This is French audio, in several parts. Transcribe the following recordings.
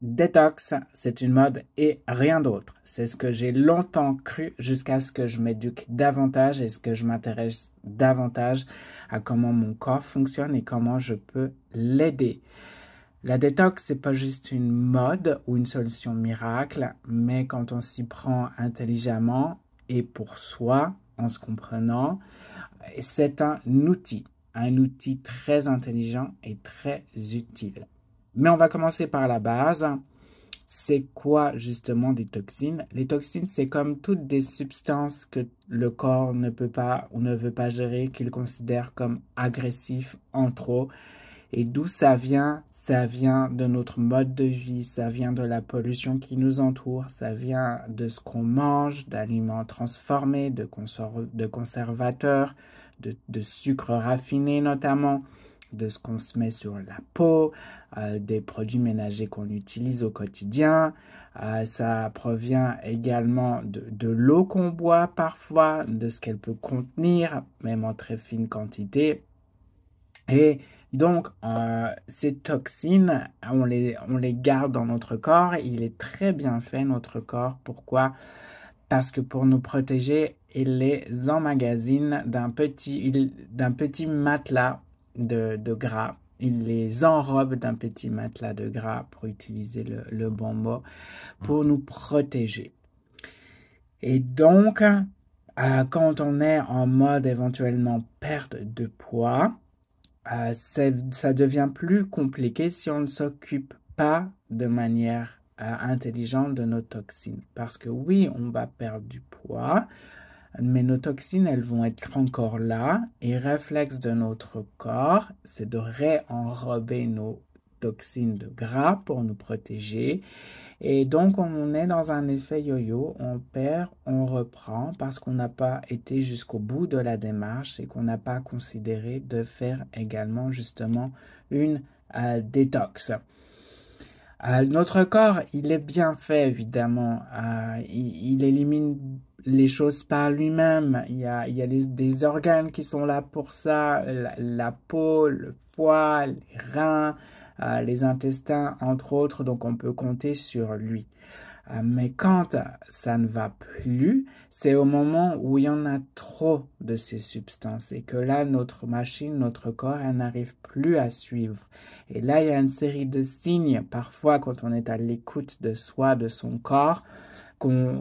Détox, c'est une mode et rien d'autre. C'est ce que j'ai longtemps cru jusqu'à ce que je m'éduque davantage et ce que je m'intéresse davantage à comment mon corps fonctionne et comment je peux l'aider. La détox, c'est pas juste une mode ou une solution miracle, mais quand on s'y prend intelligemment et pour soi, en se comprenant, c'est un outil très intelligent et très utile. Mais on va commencer par la base. C'est quoi justement des toxines? Les toxines, c'est comme toutes des substances que le corps ne peut pas ou ne veut pas gérer, qu'il considère comme agressifs en trop. Et d'où ça vient? Ça vient de notre mode de vie, ça vient de la pollution qui nous entoure, ça vient de ce qu'on mange, d'aliments transformés, de conservateurs, de sucres raffinés notamment, de ce qu'on se met sur la peau, des produits ménagers qu'on utilise au quotidien. Ça provient également de l'eau qu'on boit parfois, de ce qu'elle peut contenir, même en très fine quantité. Et donc, ces toxines, on les garde dans notre corps. Il est très bien fait, notre corps. Pourquoi? Parce que pour nous protéger, il les emmagasine d'un petit matelas de gras. Il les enrobe d'un petit matelas de gras, pour utiliser le bon mot, pour nous protéger. Et donc, quand on est en mode éventuellement perte de poids, ça devient plus compliqué si on ne s'occupe pas de manière intelligente de nos toxines. Parce que oui, on va perdre du poids, mais nos toxines, elles vont être encore là. Et réflexe de notre corps, c'est de réenrober nos toxines de gras pour nous protéger. Et donc, on est dans un effet yo-yo, on perd, on reprend parce qu'on n'a pas été jusqu'au bout de la démarche et qu'on n'a pas considéré de faire également justement une détox. Notre corps, il est bien fait évidemment, il élimine les choses par lui-même, il y a des organes qui sont là pour ça, la peau, le foie, les reins, les intestins, entre autres, donc on peut compter sur lui. Mais quand ça ne va plus, c'est au moment où il y en a trop de ces substances et que là, notre machine, notre corps, elle n'arrive plus à suivre. Et là, il y a une série de signes, parfois quand on est à l'écoute de soi, de son corps,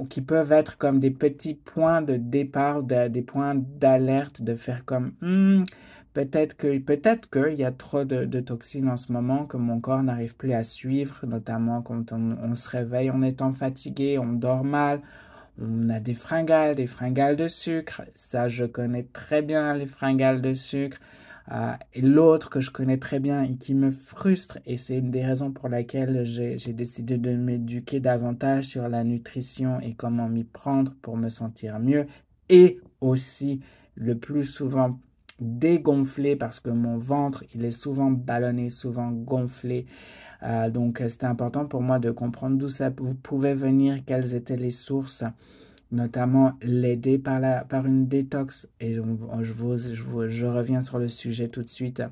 qui peuvent être comme des petits points de départ, des points d'alerte, de faire comme peut-être qu'il y a trop de toxines en ce moment que mon corps n'arrive plus à suivre, notamment quand on se réveille en étant fatigué, on dort mal, on a des fringales de sucre. Ça, je connais très bien les fringales de sucre. Et l'autre que je connais très bien et qui me frustre, et c'est une des raisons pour laquelle j'ai décidé de m'éduquer davantage sur la nutrition et comment m'y prendre pour me sentir mieux, et aussi le plus souvent dégonflé parce que mon ventre, il est souvent ballonné, souvent gonflé. Donc, c'était important pour moi de comprendre d'où ça pouvait venir, quelles étaient les sources, notamment l'aider par une détox. Et je reviens sur le sujet tout de suite.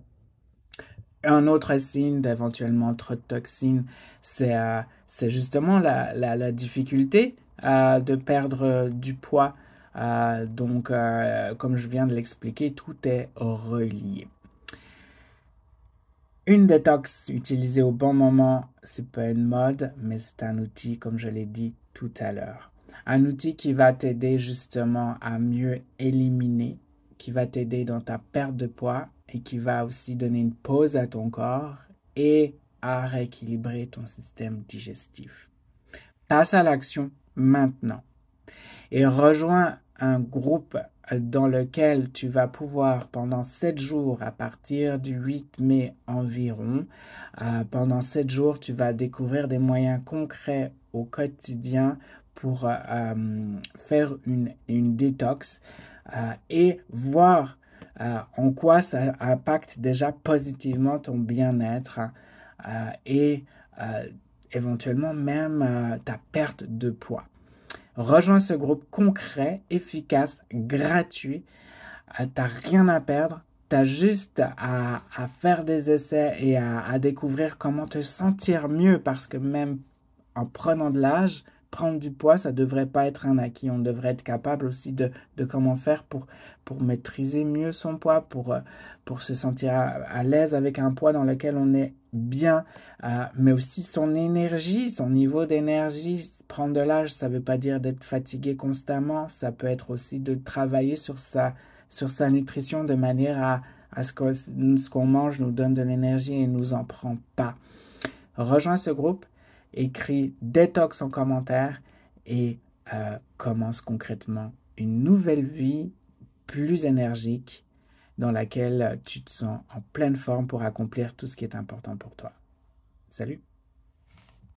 Un autre signe d'éventuellement trop de toxines, c'est justement la difficulté de perdre du poids. Donc, comme je viens de l'expliquer, tout est relié. Une détox utilisée au bon moment, c'est pas une mode, mais c'est un outil, comme je l'ai dit tout à l'heure. Un outil qui va t'aider justement à mieux éliminer, qui va t'aider dans ta perte de poids et qui va aussi donner une pause à ton corps et à rééquilibrer ton système digestif. Passe à l'action maintenant et rejoins un groupe dans lequel tu vas pouvoir pendant 7 jours à partir du 8 mai environ, pendant 7 jours, tu vas découvrir des moyens concrets au quotidien pour faire une détox et voir en quoi ça impacte déjà positivement ton bien-être et éventuellement même ta perte de poids. Rejoins ce groupe concret, efficace, gratuit. T'as rien à perdre. Tu as juste à faire des essais et à découvrir comment te sentir mieux parce que même en prenant de l'âge, prendre du poids, ça ne devrait pas être un acquis. On devrait être capable aussi de comment faire pour maîtriser mieux son poids, pour se sentir à l'aise avec un poids dans lequel on est bien, mais aussi son énergie, son niveau d'énergie. Prendre de l'âge, ça ne veut pas dire d'être fatigué constamment, ça peut être aussi de travailler sur sa nutrition de manière à ce qu'on mange nous donne de l'énergie et ne nous en prend pas. Rejoins ce groupe, écris détox en commentaire et commence concrètement une nouvelle vie plus énergique dans laquelle tu te sens en pleine forme pour accomplir tout ce qui est important pour toi. Salut!